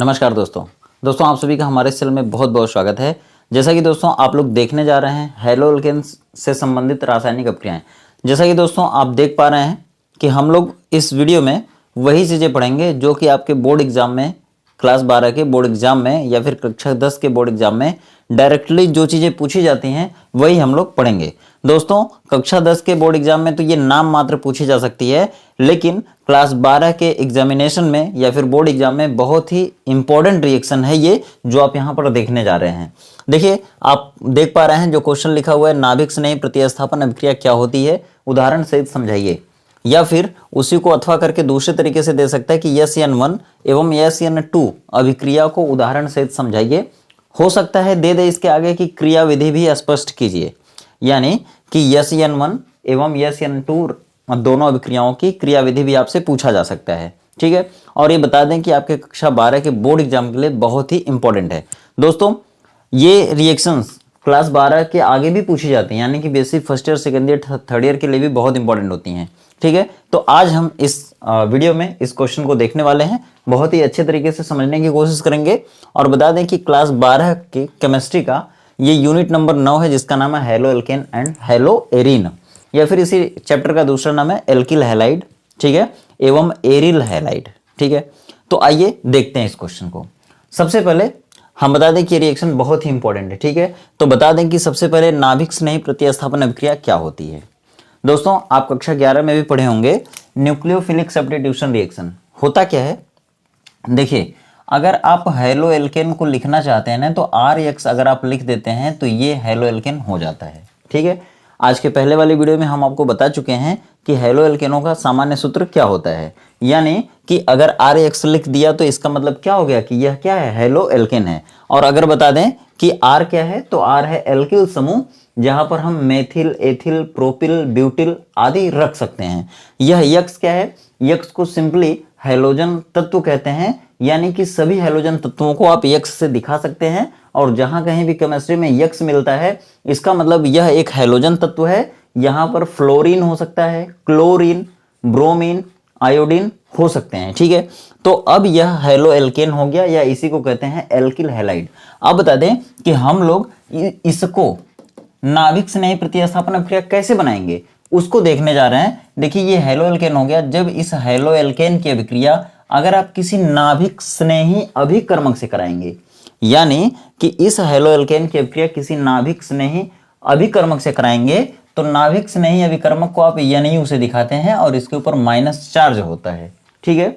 नमस्कार दोस्तों आप सभी का हमारे इस चैनल में बहुत बहुत स्वागत है। जैसा कि दोस्तों आप लोग देखने जा रहे हैं हैलो एल्केन्स से संबंधित रासायनिक अभिक्रियाएं। जैसा कि दोस्तों आप देख पा रहे हैं कि हम लोग इस वीडियो में वही चीज़ें पढ़ेंगे जो कि आपके बोर्ड एग्जाम में, क्लास 12 के बोर्ड एग्जाम में या फिर कक्षा 10 के बोर्ड एग्जाम में डायरेक्टली जो चीज़ें पूछी जाती हैं वही हम लोग पढ़ेंगे। दोस्तों कक्षा 10 के बोर्ड एग्जाम में तो ये नाम मात्र पूछी जा सकती है, लेकिन क्लास 12 के एग्जामिनेशन में या फिर बोर्ड एग्जाम में बहुत ही इंपॉर्टेंट रिएक्शन है ये जो आप यहाँ पर देखने जा रहे हैं। देखिए आप देख पा रहे हैं जो क्वेश्चन लिखा हुआ है, नाभिक स्नेही प्रतिस्थापन अभिक्रिया क्या होती है, उदाहरण सहित समझाइए। या फिर उसी को अथवा करके दूसरे तरीके से दे सकता है कि SN1 एवं SN2 अभिक्रिया को उदाहरण सहित समझाइए। हो सकता है दे दे इसके आगे की क्रिया विधि भी स्पष्ट कीजिए, यानी कि SN1 एवं SN2 दोनों अभिक्रियाओं की क्रिया विधि भी आपसे पूछा जा सकता है। ठीक है, और ये बता दें कि आपके कक्षा 12 के बोर्ड एग्जाम के लिए बहुत ही इंपॉर्टेंट है। दोस्तों ये रिएक्शंस क्लास 12 के आगे भी पूछी जाती हैं, यानी कि basic first year, second year, third year के लिए भी बहुत इंपॉर्टेंट होती हैं। ठीक है, तो आज हम इस वीडियो में इस क्वेश्चन को देखने वाले हैं, बहुत ही अच्छे तरीके से समझने की कोशिश करेंगे। और बता दें कि क्लास 12 की केमिस्ट्री का ये यूनिट नंबर 9 है, जिसका नाम है hello alkene and hello arene, या फिर इसी चैप्टर का दूसरा नाम है एल्किल हैलाइड, ठीक है, एवं एरिल हैलाइड। ठीक है, तो आइए देखते हैं इस क्वेश्चन को। सबसे पहले हम बता दें कि रिएक्शन बहुत ही इंपॉर्टेंट है। ठीक है, तो बता दें कि सबसे पहले नाभिक स्नेही प्रतिस्थापन अभिक्रिया क्या होती है। दोस्तों आप कक्षा 11 में भी पढ़े होंगे न्यूक्लियोफिलिक सब्स्टिट्यूशन रिएक्शन होता क्या है। देखिए अगर आप हैलो एल्केन को लिखना चाहते हैं ना, तो RX अगर आप लिख देते हैं तो ये हैलो एल्केन हो जाता है। ठीक है, आज के पहले वाली वीडियो में हम आपको बता चुके हैं कि हैलो एल्केनों का सामान्य सूत्र क्या होता है, यानी कि अगर RX लिख दिया तो इसका मतलब क्या हो गया कि यह क्या है, हैलो एल्केन है। और अगर बता दें कि R क्या है, तो R है एल्किल समूह, जहां पर हम मेथिल, एथिल, प्रोपिल, ब्यूटिल आदि रख सकते हैं। यह यक्स क्या है, यक्स को सिंपली हैलोजन तत्व कहते हैं, यानी कि सभी हैलोजन तत्वों को आप यक्स से दिखा सकते हैं। और जहां कहीं भी केमिस्ट्री में यक्स मिलता है इसका मतलब यह एक हैलोजन तत्व है। यहां पर फ्लोरीन हो सकता है, क्लोरीन, ब्रोमीन, आयोडीन हो सकते हैं। ठीक है, तो अब यह हैलो एल्केन हो गया, या इसी को कहते हैं एल्किल हैलाइड। अब बता दें कि हम लोग इसको नाभिक स्नेही प्रतिस्थापन अभिक्रिया कैसे बनाएंगे उसको देखने जा रहे हैं। देखिए ये हैलो एल्केन हो गया। जब इस हैलो एल्केन की अभिक्रिया अगर आप किसी नाभिक स्नेही अभिकर्मक से कराएंगे, यानी कि इस हैलो एल्केन की अभिक्रिया किसी नाभिक स्नेही अभिकर्मक से कराएंगे, तो नाभिक स्नेही अभिकर्मक को आप NU से दिखाते हैं और इसके ऊपर माइनस चार्ज होता है। ठीक है,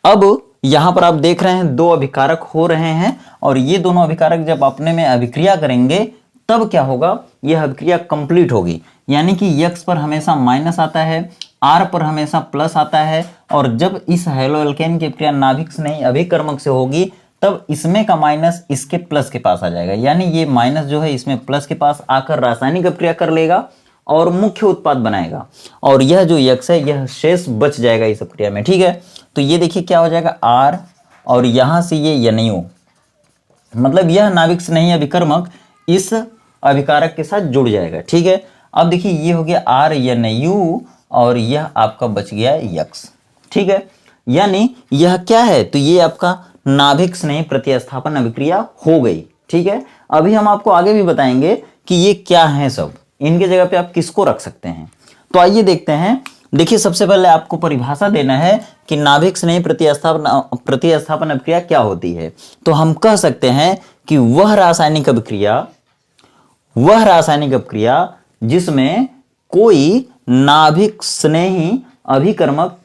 अब यहां पर आप देख रहे हैं दो अभिकारक हो रहे हैं, और ये दोनों अभिकारक जब अपने में अभिक्रिया करेंगे तब क्या होगा, यह अभिक्रिया कंप्लीट होगी, यानी कि यक्स पर हमेशा माइनस आता है, R पर हमेशा प्लस आता है। और जब इस हैलो एल्केन की अभिक्रिया नाभिक स्नेही अभिकर्मक से होगी तब इसमें का माइनस इसके प्लस के पास आ जाएगा, यानी ये माइनस जो है इसमें प्लस के पास आकर रासायनिक अभिक्रिया कर लेगा और मुख्य उत्पाद बनाएगा, और यह जो यक्स है यह शेष बच जाएगा इस अभिक्रिया में। ठीक है, तो ये देखिए क्या हो जाएगा R, और यहां से ये NU, मतलब यह नाभिक स्नेही अभिकर्मक इस अभिकारक के साथ जुड़ जाएगा। ठीक है, अब देखिए ये हो गया RNU और यह आपका बच गया यक्स। ठीक है, यानी यह क्या है, तो ये आपका नाभिक स्नेही प्रतिस्थापन अभिक्रिया हो गई। ठीक है, अभी हम आपको आगे भी बताएंगे कि ये क्या है, सब इनके जगह पे आप किसको रख सकते हैं। तो आइए देखते हैं। देखिए सबसे पहले आपको परिभाषा देना है कि नाभिक स्नेही प्रतिस्थापन अभिक्रिया क्या होती है। तो हम कह सकते हैं कि वह रासायनिक अभिक्रिया जिसमें कोई नाभिक स्नेही अभिकर्मक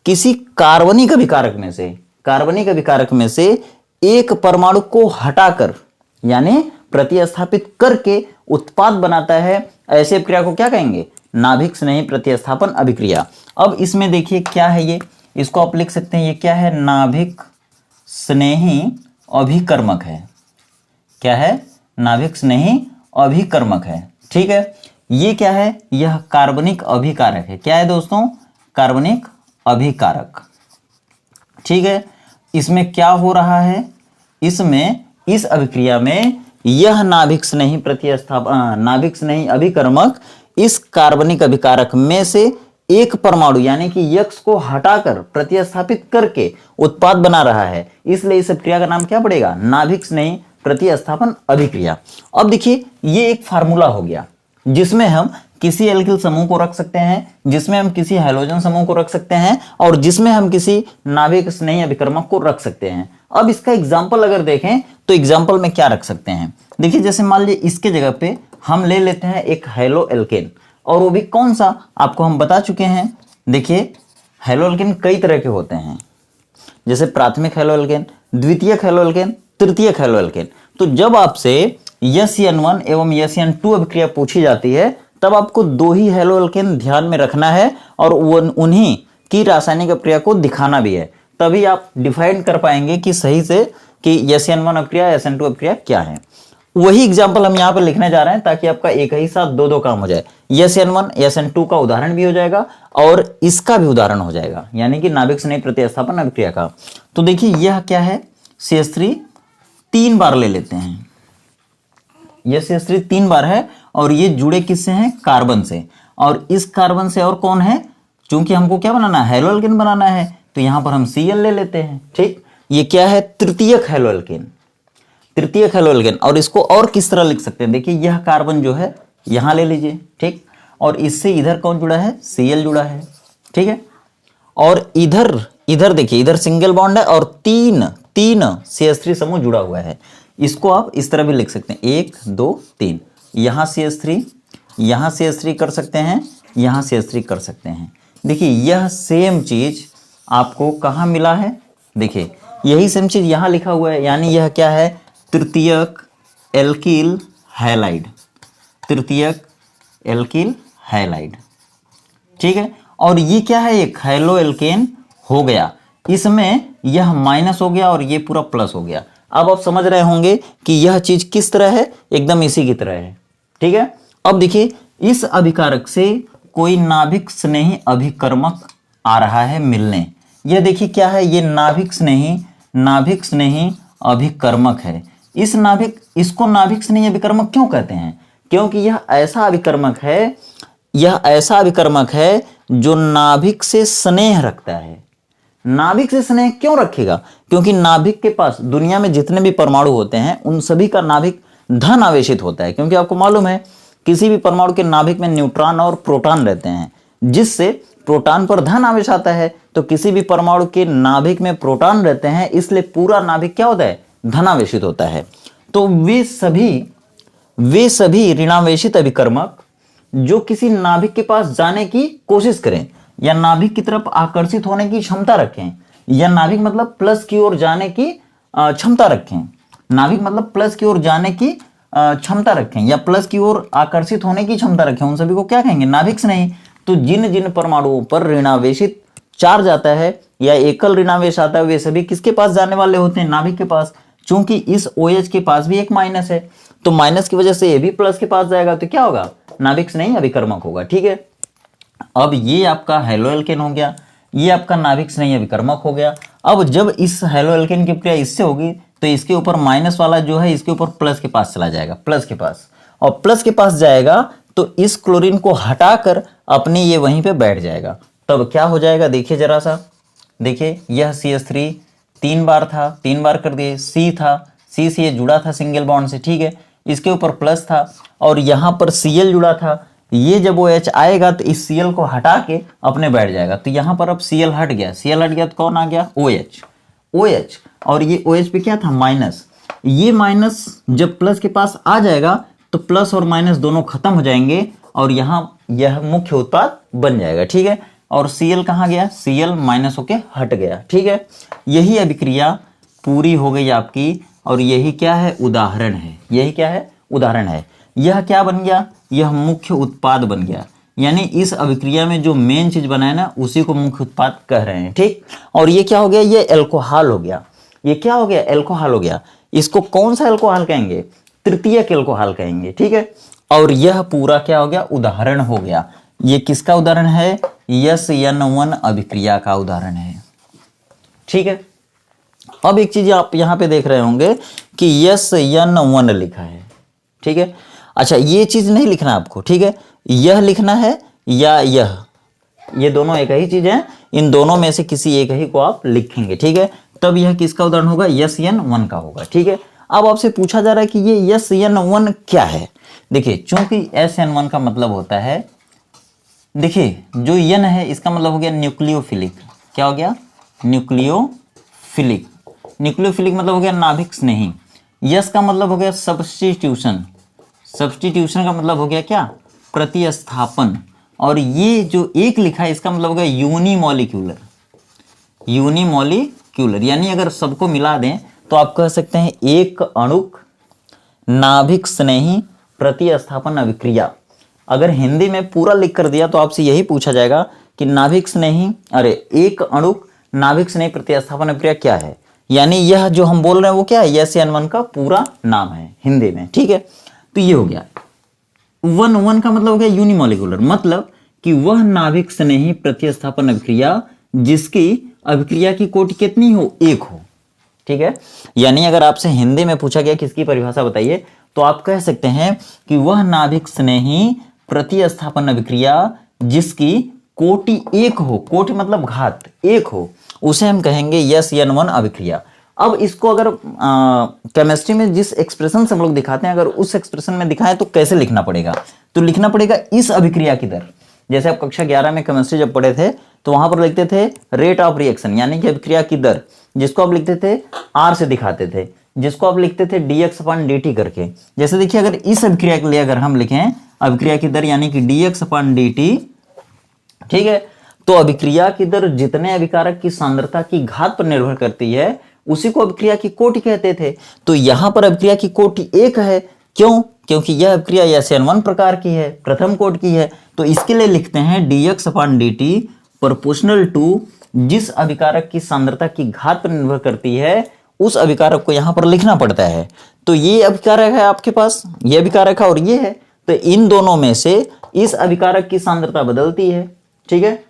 किसी कार्बनिक अभिकारक में से एक परमाणु को हटाकर, यानी प्रतिस्थापित करके उत्पाद बनाता है, ऐसे अभिक्रिया को क्या कहेंगे, नाभिक स्नेही प्रतिस्थापन अभिक्रिया। अब इसमें देखिए क्या है, ये इसको आप लिख सकते हैं, ये क्या है, नाभिक स्नेही अभिकर्मक है। क्या है, नाभिक स्नेही अभिकर्मक है। ठीक है, ये क्या है, यह कार्बनिक अभिकारक है। क्या है दोस्तों, कार्बनिक अभिकारक। ठीक है, इसमें क्या हो रहा है, इसमें इस अभिक्रिया में यह नाभिक स्नेही अभिकर्मक इस कार्बनिक अभिकारक में से एक परमाणु यानी कि यक्स को हटाकर प्रतिस्थापित करके उत्पाद बना रहा है, इसलिए इस क्रिया का नाम क्या पड़ेगा? नाभिक स्नेही प्रतिस्थापन अभिक्रिया। अब देखिए ये एक फार्मूला हो गया जिसमें हम किसी एल्किल समूह को रख सकते हैं, जिसमें हम किसी हैलोजन समूह को रख सकते हैं और जिसमें हम किसी नाभिक स्नेही अभिकर्मक को रख सकते हैं। अब इसका एग्जाम्पल अगर देखें तो एग्जाम्पल में क्या रख सकते हैं? देखिए जैसे मान लीजिए इसके जगह पे हम ले लेते हैं एक हैलो एल्केन, और वो भी कौन सा आपको हम बता चुके हैं। देखिए हैलो एल्केन कई तरह के होते हैं, जैसे प्राथमिक हैलो एल्केन, द्वितीयक हैलो एल्केन, तृतीयक हैलो एल्केन। तो जब आपसे SN1 एवं SN2 अभिक्रिया पूछी जाती है तब आपको दो ही हैलो एल्केन ध्यान में रखना है और उन्हीं की रासायनिक अभिक्रिया को दिखाना भी है, तभी आप डिफाइन कर पाएंगे कि सही से कि SN1 अभिक्रिया SN2 अभिक्रिया क्या है। वही एग्जाम्पल हम यहाँ पर लिखने जा रहे हैं ताकि आपका एक ही साथ दो काम हो जाए। SN1 SN2 का उदाहरण भी हो जाएगा और इसका भी उदाहरण हो जाएगा, यानी कि नाभिक स्नेही प्रतिस्थापन अभिक्रिया का। तो देखिए यह क्या है, CH3 3 बार ले लेते हैं, यह CH3 3 बार है और ये जुड़े किससे हैं? कार्बन से, और इस कार्बन से और कौन है? चूंकि हमको क्या बनाना है? हैलो एल्केन बनाना है, तो यहां पर हम Cl ले लेते हैं। ठीक, ये क्या है? तृतीयक हैलो एल्केन, तृतीयक हैलो एल्केन। और इसको और किस तरह लिख सकते हैं? देखिए यह कार्बन जो है यहां ले लीजिए, ठीक, और इससे इधर कौन जुड़ा है? Cl जुड़ा है, ठीक है। और इधर देखिए, इधर सिंगल बॉन्ड है और तीन CH3 समूह जुड़ा हुआ है। इसको आप इस तरह भी लिख सकते हैं, 1 2 3, यहां CH3, यहां CH3 कर सकते हैं, यहां CH3 कर सकते हैं। देखिए यह सेम चीज आपको कहां मिला है? देखिए यही सेम चीज यहां लिखा हुआ है, यानी यह क्या है? तृतीयक एल्किल हैलाइड, तृतीयक एल्किल हैलाइड, ठीक है। और ये क्या है? एक हैलो एल्केन हो गया, इसमें यह माइनस हो गया और ये पूरा प्लस हो गया। अब आप समझ रहे होंगे कि यह चीज किस तरह है, एकदम इसी की तरह है, ठीक है। अब देखिए इस अभिकारक से कोई नाभिक स्नेही अभिकर्मक आ रहा है मिलने। यह देखिए क्या है? ये नाभिक स्नेही अभिकर्मक है। इसको नाभिक स्नेही अभिकर्मक क्यों कहते हैं? क्योंकि यह ऐसा अभिकर्मक है जो नाभिक से स्नेह रखता है। नाभिक से स्नेह क्यों रखेगा? क्योंकि नाभिक के पास दुनिया में जितने भी परमाणु होते हैं उन सभी का नाभिक धन आवेशित होता है, क्योंकि आपको मालूम है किसी भी परमाणु के नाभिक में न्यूट्रॉन और प्रोटॉन रहते हैं, जिससे प्रोटॉन पर धन आवेश आता है। तो किसी भी परमाणु के नाभिक में प्रोटॉन रहते हैं, इसलिए पूरा नाभिक क्या होता है? धनावेशित होता है। तो वे सभी ऋणावेशित अभिकर्मक जो किसी नाभिक के पास जाने की कोशिश करें या नाभिक की तरफ आकर्षित होने की क्षमता रखें, या नाभिक मतलब प्लस की ओर जाने की क्षमता रखें, नाभिक मतलब प्लस की ओर जाने की क्षमता रखें या प्लस की ओर आकर्षित होने की क्षमता रखें, उन सभी को क्या कहेंगे? नाभिक स्नेही। तो जिन जिन परमाणुओं पर ऋणावेशित चार्ज आता है या एकल ऋणावेश आता है, वे सभी किसके पास जाने वाले होते हैं? नाभिक के पास। चूंकि इस OH के पास भी एक माइनस है, तो माइनस की वजह से ये भी प्लस के पास जाएगा, तो क्या होगा? नाभिक स्नेही अभिकर्मक होगा, ठीक है। अब ये आपका हैलो एल्केन हो गया, ये आपका नाभिक स्नेही अभिकर्मक हो गया। अब जब इस हैलो एल्केन की क्रिया इससे होगी तो इसके ऊपर माइनस वाला जो है इसके ऊपर प्लस के पास चला जाएगा, प्लस के पास, और प्लस के पास जाएगा तो इस क्लोरीन को हटाकर अपने ये वहीं पे बैठ जाएगा। तब क्या हो जाएगा? देखिए जरा सा, देखिए यह CH3 3 बार था, 3 बार कर दिए, C था, C से ये जुड़ा था सिंगल बॉन्ड से, ठीक है, इसके ऊपर प्लस था और यहाँ पर Cl जुड़ा था। ये जब OH आएगा तो इस Cl को हटा के अपने बैठ जाएगा, तो यहाँ पर अब Cl हट गया, Cl हट गया तो कौन आ गया? OH, और ये OH पे क्या था? माइनस। ये माइनस जब प्लस के पास आ जाएगा तो प्लस और माइनस दोनों खत्म हो जाएंगे और यहाँ यह मुख्य उत्पाद बन जाएगा, ठीक है। और Cl कहाँ गया? Cl माइनस होके हट गया, ठीक है। यही अभिक्रिया पूरी हो गई आपकी, और यही क्या है? उदाहरण है। यही क्या है? उदाहरण है। यह क्या बन गया? यह मुख्य उत्पाद बन गया, यानी इस अभिक्रिया में जो मेन चीज बना है ना उसी को मुख्य उत्पाद कह रहे हैं, ठीक। और ये क्या हो गया? ये एल्कोहल हो गया। ये क्या हो गया? एल्कोहल हो गया। इसको कौन सा एल्कोहल कहेंगे? तृतीयक एल्कोहल कहेंगे, ठीक है। और यह पूरा क्या हो गया? उदाहरण हो गया। ये किसका उदाहरण है? SN1 अभिक्रिया का उदाहरण है, ठीक है। अब एक चीज आप यहां पे देख रहे होंगे कि SN1 लिखा है, ठीक है। अच्छा, ये चीज नहीं लिखना आपको, ठीक है, यह लिखना है या ये दोनों एक ही चीज है, इन दोनों में से किसी एक ही को आप लिखेंगे, ठीक है। तब यह किसका उदाहरण होगा, SN1 का होगा, ठीक है। अब आपसे पूछा जा रहा है कि ये SN1 क्या है। देखिए चूंकि SN1 का मतलब होता है, देखिए जो N है इसका मतलब हो गया न्यूक्लियोफिलिक। क्या हो गया, न्यूक्लियोफिलिक। न्यूक्लियोफिलिक मतलब हो गया नाभिक स्नेही। यस का मतलब हो गया सब्स्टिट्यूशन। सब्स्टिट्यूशन का मतलब हो गया क्या, प्रतिस्थापन। और ये जो एक लिखा है इसका मतलब हो गया यूनिमॉलिक्यूलर। यूनिमॉलिक्यूलर यानी अगर सबको मिला दें तो आप कह सकते हैं एक अणुक नाभिक स्नेही प्रतिस्थापन अभिक्रिया। अगर हिंदी में पूरा लिख कर दिया तो आपसे यही पूछा जाएगा कि नाभिक स्नेही, अरे एक अणुक नाभिक स्नेही प्रतिस्थापन अभिक्रिया क्या है। यानी यह जो हम बोल रहे हैं वो क्या है, SN1 का पूरा नाम है हिंदी में, ठीक है। तो ये हो गया 1 का मतलब हो गया यूनिमॉलिक्यूलर, मतलब कि वह नाभिक स्नेही प्रतिस्थापन अभिक्रिया जिसकी अभिक्रिया की कोटि कितनी हो, एक हो, ठीक है। यानी अगर आपसे हिंदी में पूछा गया किसकी परिभाषा बताइए तो आप कह सकते हैं कि वह नाभिक स्नेही प्रतिस्थापन अभिक्रिया जिसकी कोटि एक हो, कोटि मतलब घात एक हो, उसे हम कहेंगे SN1 अभिक्रिया। अब इसको अगर केमिस्ट्री में जिस एक्सप्रेशन से हम लोग दिखाते हैं, अगर उस एक्सप्रेशन में दिखाएं तो कैसे लिखना पड़ेगा, तो लिखना पड़ेगा इस अभिक्रिया की दर। जैसे आप कक्षा 11 में केमिस्ट्री जब पढ़े थे तो वहां पर लिखते थे रेट ऑफ रिएक्शन यानी कि अभिक्रिया की दर, जिसको आप लिखते थे R से दिखाते थे, जिसको आप लिखते थे dx/dt करके। जैसे देखिए अगर इस अभिक्रिया के लिए अगर हम लिखें अभिक्रिया की दर यानी कि dx/dt, ठीक है, तो अभिक्रिया की दर जितने अभिकारक की सांद्रता की घात पर निर्भर करती है उसी को अभिक्रिया की कोटि कहते थे। तो यहां पर अभिक्रिया की कोटि एक है, क्यों, क्योंकि यह अभिक्रिया SN1 प्रकार की है, प्रथम कोटि की है। तो इसके लिए लिखते हैं dx/dt प्रोपोर्शनल टू जिस अभिकारक की सांद्रता की घात पर निर्भर करती है उस अभिकारक को यहां पर लिखना पड़ता है। तो ये अभिकारक है आपके पास, ये अभिकारक है और ये है, तो इन दोनों में से इस अभिकारक की सांद्रता बदलती है, ठीक है।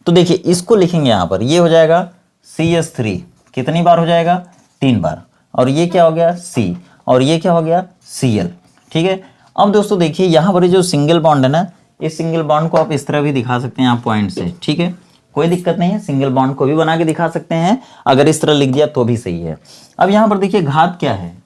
तो देखिए इसको लिखेंगे यहां पर, ये हो जाएगा CH3, कितनी बार हो जाएगा, 3 बार, और ये क्या हो गया C, और ये क्या हो गया Cl, ठीक है। अब दोस्तों देखिए यहां पर जो सिंगल बॉन्ड है ना, इस सिंगल बॉन्ड को आप इस तरह भी दिखा सकते हैं आप पॉइंट से, ठीक है, कोई दिक्कत नहीं है, सिंगल बॉन्ड को भी बना के दिखा सकते हैं, अगर इस तरह लिख दिया तो भी सही है। अब यहां पर देखिए घात क्या है,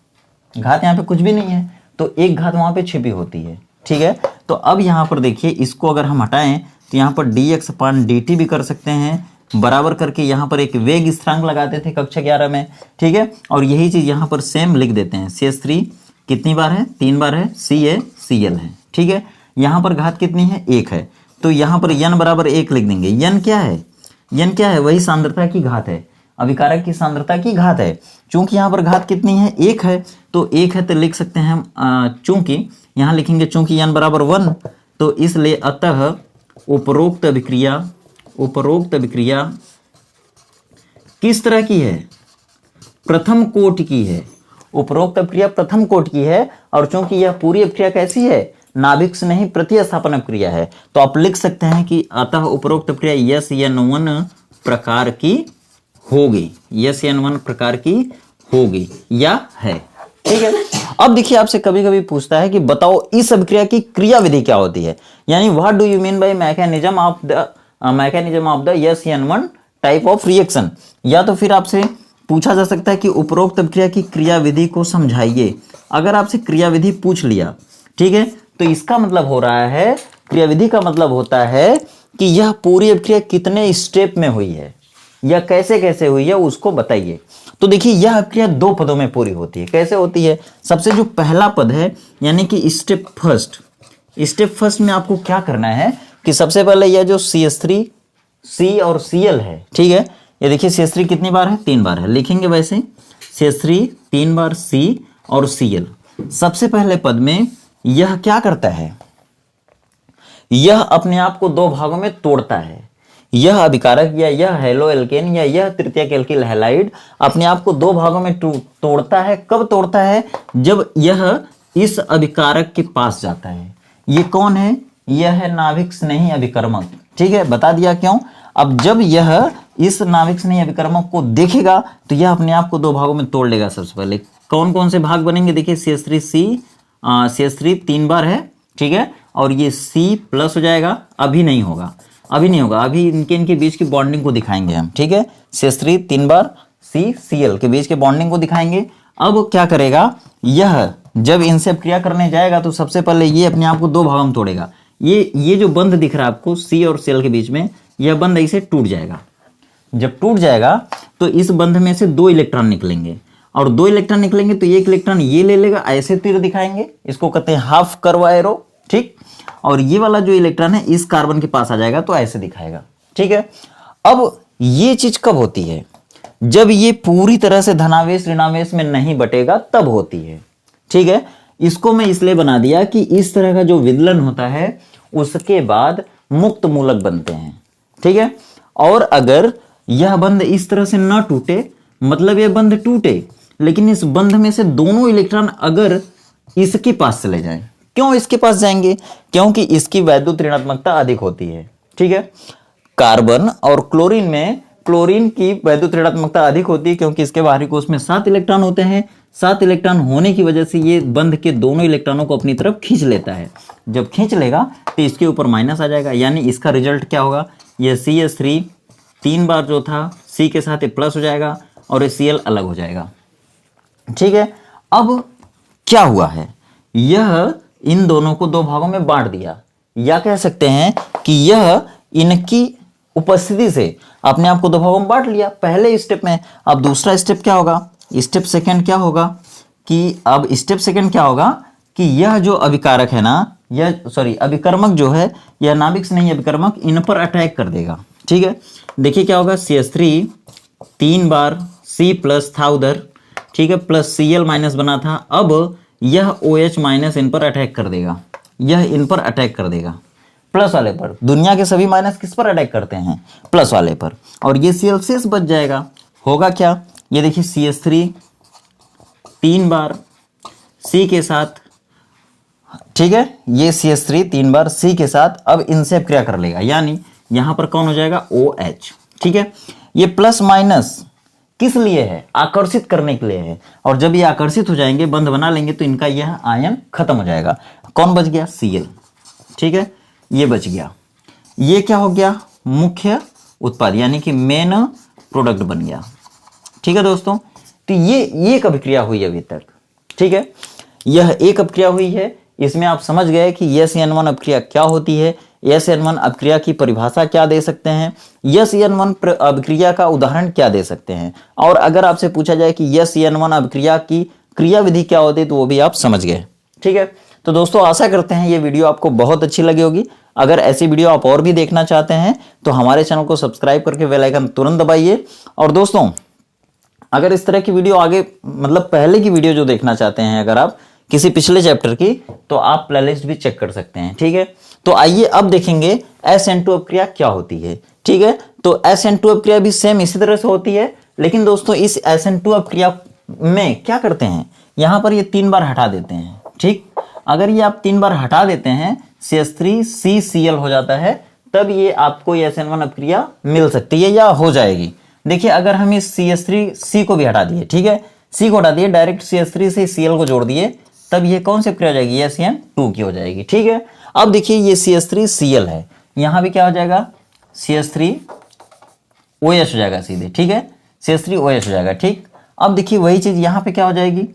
घात यहाँ पे कुछ भी नहीं है, तो एक घात वहां पे छिपी होती है, ठीक है। तो अब यहां पर देखिए इसको अगर हम हटाएं तो यहाँ पर dx/dt भी कर सकते हैं, बराबर करके यहाँ पर एक वेग स्थिरांक लगाते थे कक्षा 11 में, ठीक है। और यही चीज यहाँ पर सेम लिख देते हैं, CH3 कितनी बार है, 3 बार है, CaCl है, ठीक है। यहाँ पर घात कितनी है, 1 है, तो यहाँ पर n बराबर 1 लिख देंगे। n क्या है, n क्या है, वही सांद्रता की घात है, अभिकारक की सांद्रता की घात है। चूंकि यहाँ पर घात कितनी है, 1 है, तो 1 है तो लिख सकते हैं हम चूंकि, यहाँ लिखेंगे चूंकि n बराबर 1, तो इसलिए अतः उपरोक्त अभिक्रिया किस तरह की है, प्रथम कोटि की है। उपरोक्त अभिक्रिया प्रथम कोटि की है, और चूंकि यह पूरी अभिक्रिया कैसी है, नाभिक स्नेही प्रतिस्थापन अभिक्रिया है, तो आप लिख सकते हैं कि अतः उपरोक्त अभिक्रिया SN1 प्रकार की होगी, SN1 प्रकार की होगी या है, ठीक है। अब देखिए आपसे कभी कभी पूछता है कि बताओ इस अभिक्रिया की क्रियाविधि क्या होती है, यानी what do you mean by mechanism of the SN1 type of reaction. या तो फिर आपसे पूछा जा सकता है कि उपरोक्त अभिक्रिया की क्रियाविधि को समझाइए। अगर आपसे क्रियाविधि पूछ लिया, ठीक है, तो इसका मतलब हो रहा है, क्रियाविधि का मतलब होता है कि यह पूरी अभिक्रिया कितने स्टेप में हुई है या कैसे कैसे हुई है उसको बताइए। तो देखिए यह अभिक्रिया 2 पदों में पूरी होती है। कैसे होती है, सबसे जो पहला पद है यानी कि स्टेप फर्स्ट में आपको क्या करना है कि सबसे पहले यह जो CH3 C और Cl है, ठीक है, ये देखिए CH3 कितनी बार है, 3 बार है, लिखेंगे वैसे CH3 3 बार C और Cl। सबसे पहले पद में यह क्या करता है, यह अपने आप को 2 भागों में तोड़ता है। यह अभिकारक या यह हेलो एल्केन या यह तृतीयक एल्किल हैलाइड अपने आप को 2 भागों में तोड़ता है। कब तोड़ता है, जब यह इस अभिकारक के पास जाता है। ये कौन है, यह है नाभिक स्नेही अभिकर्मक, ठीक है, बता दिया क्यों। अब जब यह इस नाभिक स्नेही अभिकर्मक को देखेगा तो यह अपने आप को 2 भागों में तोड़ लेगा। सबसे पहले कौन कौन से भाग बनेंगे, देखिए CH3 3 बार है, ठीक है, और ये C+ हो जाएगा, अभी नहीं होगा, अभी नहीं होगा, अभी इनके बीच की बॉन्डिंग को दिखाएंगे हम, ठीक है। CH3 3 बार CCl के बीच के बॉन्डिंग को दिखाएंगे। अब क्या करेगा, यह जब इनसे अब क्रिया करने जाएगा तो सबसे पहले ये अपने आप को दो भागों में तोड़ेगा। ये जो बंध दिख रहा है आपको C और Cl के बीच में, यह बंध ऐसे टूट जाएगा। जब टूट जाएगा तो इस बंध में से 2 इलेक्ट्रॉन निकलेंगे, और 2 इलेक्ट्रॉन निकलेंगे तो एक इलेक्ट्रॉन ये ले लेगा, ऐसे तीर दिखाएंगे, इसको कहते हैं हाफ कर्व एरो, ठीक। और ये वाला जो इलेक्ट्रॉन है इस कार्बन के पास आ जाएगा तो ऐसे दिखाएगा, ठीक है। अब ये चीज कब होती है, जब ये पूरी तरह से धनावेश ऋणावेश में नहीं बटेगा तब होती है, ठीक है। इसको मैं इसलिए बना दिया कि इस तरह का जो विदलन होता है उसके बाद मुक्त मूलक बनते हैं, ठीक है। और अगर यह बंध इस तरह से न टूटे, मतलब यह बंध टूटे लेकिन इस बंध में से दोनों इलेक्ट्रॉन अगर इसके पास चले जाएं, क्यों इसके पास जाएंगे, क्योंकि इसकी वैद्युत ऋणात्मकता अधिक होती है, ठीक है। कार्बन और क्लोरीन में क्लोरीन की वैद्युत ऋणात्मकता अधिक होती है क्योंकि इसके बाहरी कोश में 7 इलेक्ट्रॉन होते हैं। 7 इलेक्ट्रॉन होने की वजह से ये बंध के दोनों इलेक्ट्रॉनों को अपनी तरफ खींच लेता है। जब खींच लेगा तो इसके ऊपर माइनस आ जाएगा, यानी इसका रिजल्ट क्या होगा, ये CH3 3 बार जो था C के साथ प्लस हो जाएगा और ये Cl अलग हो जाएगा, ठीक है। अब क्या हुआ है, यह इन दोनों को 2 भागों में बांट दिया, या कह सकते हैं कि यह इनकी उपस्थिति से अपने आप को 2 भागों में बांट लिया पहले स्टेप में। अब दूसरा स्टेप क्या होगा, स्टेप सेकंड क्या होगा कि यह जो अभिकारक है ना, अभिकर्मक जो है, यह नाभिक से नहीं अभिकर्मक इन पर अटैक कर देगा, ठीक है। देखिए क्या होगा, CH3 3 बार C प्लस था उधर, ठीक है, प्लस Cl माइनस बना था। अब यह OH माइनस इन पर अटैक कर देगा, यह इन पर अटैक कर देगा प्लस वाले पर। दुनिया के सभी माइनस किस पर अटैक करते हैं, प्लस वाले पर, और ये Cl शेष बच जाएगा। होगा क्या, ये देखिए CH3 3 बार C के साथ, ठीक है, ये CH3 3 बार C के साथ अब इनसे क्रिया कर लेगा, यानी यहां पर कौन हो जाएगा, OH, ठीक है। ये प्लस माइनस किस लिए है, आकर्षित करने के लिए है, और जब ये आकर्षित हो जाएंगे, बंध बना लेंगे, तो इनका यह आयन खत्म हो जाएगा। कौन बच गया, Cl, ठीक है, ये बच गया। ये क्या हो गया, मुख्य उत्पाद, यानी कि मेन प्रोडक्ट बन गया, ठीक है दोस्तों। तो ये एक अभिक्रिया हुई अभी तक, ठीक है, यह एक अभिक्रिया हुई है। इसमें आप समझ गए कि SN1 अभिक्रिया क्या होती है, SN1 अभिक्रिया की परिभाषा क्या दे सकते हैं, SN1 अभिक्रिया का उदाहरण क्या दे सकते हैं, और अगर आपसे पूछा जाए कि SN1 अभिक्रिया की क्रिया विधि क्या होती है तो वो भी आप समझ गए, ठीक है। तो दोस्तों आशा करते हैं ये वीडियो आपको बहुत अच्छी लगी होगी। अगर ऐसी वीडियो आप और भी देखना चाहते हैं तो हमारे चैनल को सब्सक्राइब करके बेल आइकन तुरंत दबाइए। और दोस्तों अगर इस तरह की वीडियो आगे, मतलब पहले की वीडियो जो देखना चाहते हैं अगर आप किसी पिछले चैप्टर की, तो आप प्लेलिस्ट भी चेक कर सकते हैं, ठीक है। तो आइए अब देखेंगे SN2 अभिक्रिया क्या होती है, ठीक है। तो SN2 अभिक्रिया भी सेम इसी तरह से होती है, लेकिन दोस्तों इस SN2 अभिक्रिया में क्या करते हैं, यहां पर ये 3 बार हटा देते हैं, ठीक। अगर ये आप 3 बार हटा देते हैं, CH3 CCl हो जाता है, तब ये आपको SN1 अभिक्रिया मिल सकती है या हो जाएगी। देखिए अगर हम इस CH3 C को भी हटा दिए, ठीक है, C को हटा दिए, डायरेक्ट CH3 से Cl को जोड़ दिए, तब ये कौन सी अभिक्रिया हो जाएगी, SN2 की हो जाएगी, ठीक है। अब देखिए ये CH3 Cl है, यहां भी क्या हो जाएगा, CH3 OH हो जाएगा सीधे, ठीक है, CH3 OH हो जाएगा, ठीक। अब देखिए वही चीज यहां पे क्या हो जाएगी,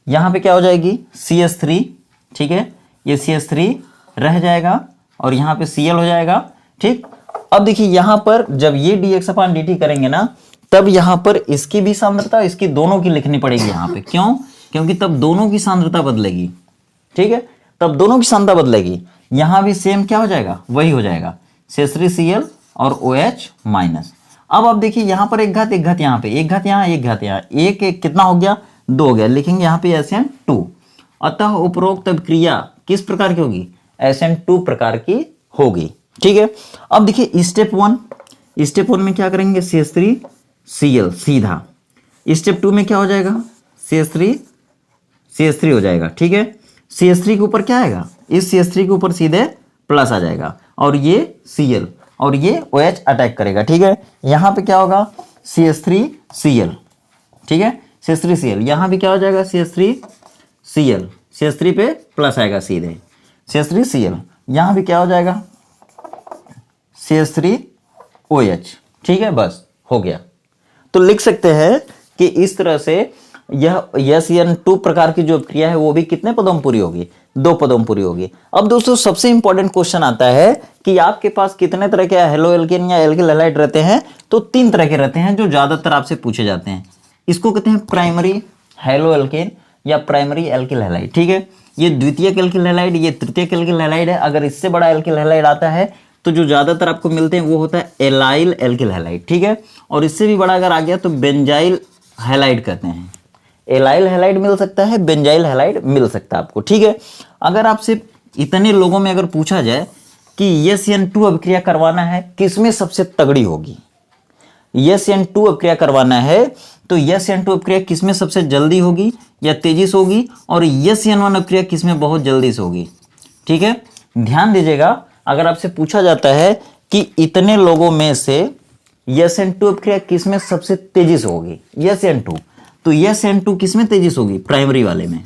यहां पे क्या हो जाएगी, CH3, ठीक है, ये CH3 रह जाएगा और यहाँ पे Cl हो जाएगा, ठीक। अब देखिए यहाँ पर जब ये dx/dt करेंगे ना, तब यहाँ पर इसकी भी सांद्रता, इसकी दोनों की लिखनी पड़ेगी यहाँ पे, क्यों, क्योंकि तब दोनों की सांद्रता बदलेगी, ठीक है, तब दोनों की सांद्रता बदलेगी। यहाँ भी सेम क्या हो जाएगा, वही हो जाएगा, CH3Cl और OH माइनस। अब आप देखिए यहाँ पर एक घात यहाँ पे, एक घात यहाँ, एक घात यहाँ, एक एक कितना हो गया, 2 हो गया, लिखेंगे यहाँ पे SN2। अतः उपरोक्त अभिक्रिया किस प्रकार की होगी, SN2 प्रकार की होगी, ठीक है। अब देखिए स्टेप 1 में क्या करेंगे, CH3Cl सीधा। स्टेप 2 में क्या हो जाएगा, CH3 हो जाएगा, ठीक है। CH3 के ऊपर क्या आएगा, इस CH3 के ऊपर सीधे प्लस आ जाएगा, और ये Cl और ये OH अटैक करेगा, ठीक है। यहाँ पे क्या होगा, CH3Cl, ठीक है, CH3Cl, यहाँ भी क्या हो जाएगा, CH3Cl, CH3 पे प्लस आएगा सीधे, CH3Cl, यहाँ भी क्या हो जाएगा, CH3OH। ठीक है, बस हो गया। तो लिख सकते हैं कि इस तरह से यह SN2 प्रकार की जो क्रिया है वो भी कितने पदों में पूरी होगी? 2 पदों में पूरी होगी। अब दोस्तों सबसे इंपॉर्टेंट क्वेश्चन आता है कि आपके पास कितने तरह के हेलो एल्केन या एल्किल हैलाइड रहते हैं? तो 3 तरह के रहते हैं जो ज्यादातर आपसे पूछे जाते हैं। इसको कहते हैं प्राइमरी हेलो एल्केन या प्राइमरी एल्किल हैलाइड। ठीक है, ये द्वितीयक एल्किल हैलाइड, ये तृतीयक एल्किल हैलाइड है। अगर इससे बड़ा एल्किल हैलाइड आता है तो जो ज्यादातर आपको मिलते हैं वो होता है एलाइल एल्किल हैलाइड। ठीक है, और इससे भी बड़ा अगर आ गया तो बेंजाइल हैलाइड कहते हैं। एलाइल हैलाइड मिल सकता है, बेंजाइल हैलाइड मिल सकता है आपको। ठीक है, अगर आपसे इतने लोगों में अगर पूछा जाए कि SN2 अभिक्रिया करवाना है किसमें सबसे तगड़ी होगी, SN2 अभिक्रिया करवाना है तो SN2 अभिक्रिया किसमें सबसे जल्दी होगी या तेजी से होगी, और SN1 अभिक्रिया किसमें बहुत जल्दी से होगी? ठीक है, ध्यान दीजिएगा, अगर आपसे पूछा जाता है कि इतने लोगों में से SN2 अभिक्रिया किसमें सबसे तेजी से होगी, SN2, तो SN2 किसमें तेजी से होगी? प्राइमरी वाले में।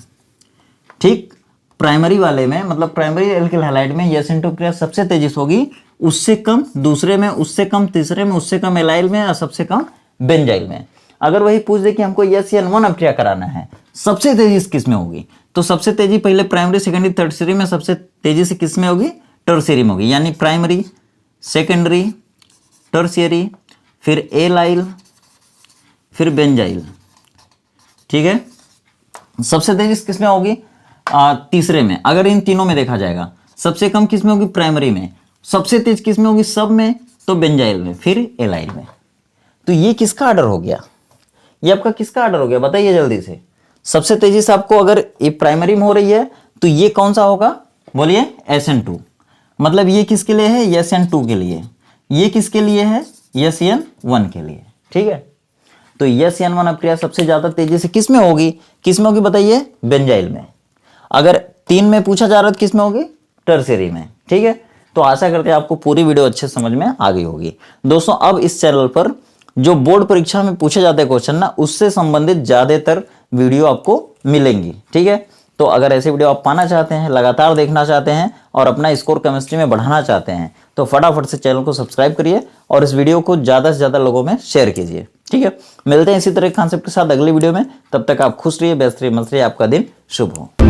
ठीक, प्राइमरी वाले में मतलब प्राइमरी एल्किल हैलाइड में SN2 अभिक्रिया सबसे तेजी से होगी, उससे कम दूसरे में, उससे कम तीसरे में, उससे कम एलाइल में और सबसे कम बेंजाइल में। अगर वही पूछ दे कि हमको SN1 अभिक्रिया कराना है सबसे तेजी किस में होगी, तो सबसे तेजी पहले प्राइमरी, सेकेंडरी, टर्शियरी में सबसे तेजी से किस में होगी? टर्शियरी में होगी। यानी प्राइमरी, सेकेंडरी, टर्शियरी, फिर एलाइल, फिर बेंजाइल। ठीक है, सबसे तेजी किस में होगी? तीसरे में। अगर इन तीनों में देखा जाएगा सबसे कम किस में होगी? प्राइमरी में। सबसे तेज किस में होगी? सब में, तो बेंजाइल में, फिर एलाइल में। तो ये किसका ऑर्डर हो गया? ये आपका किसका ऑर्डर हो गया बताइए जल्दी से। सबसे तेजी से आपको अगर ये प्राइमरी में हो रही है तो ये कौन सा होगा? बोलिए SN2। मतलब ये किसके लिए है? SN2 के लिए। ये किसके लिए है? SN1 के लिए। ठीक है, तो SN1 अभिक्रिया सबसे ज्यादा तेजी से किस में होगी? किस में होगी बताइए? बेंजाइल में। अगर 3 में पूछा जा रहा है तो किस में होगी? टर्शियरी में। ठीक है, तो आशा करते हैं आपको पूरी वीडियो अच्छे समझ में आ गई होगी। दोस्तों अब इस चैनल पर जो बोर्ड परीक्षा में पूछे जाते हैं क्वेश्चन ना, उससे संबंधित ज्यादातर वीडियो आपको मिलेंगी। ठीक है, तो अगर ऐसे वीडियो आप पाना चाहते हैं, लगातार देखना चाहते हैं और अपना स्कोर केमिस्ट्री में बढ़ाना चाहते हैं तो फटाफट से चैनल को सब्सक्राइब करिए और इस वीडियो को ज्यादा से ज्यादा लोगों में शेयर कीजिए। ठीक है, मिलते हैं इसी तरह के कॉन्सेप्ट के साथ अगली वीडियो में। तब तक आप खुश रहिए, व्यस्त रहिए, मस्त रहिए। आपका दिन शुभ हो।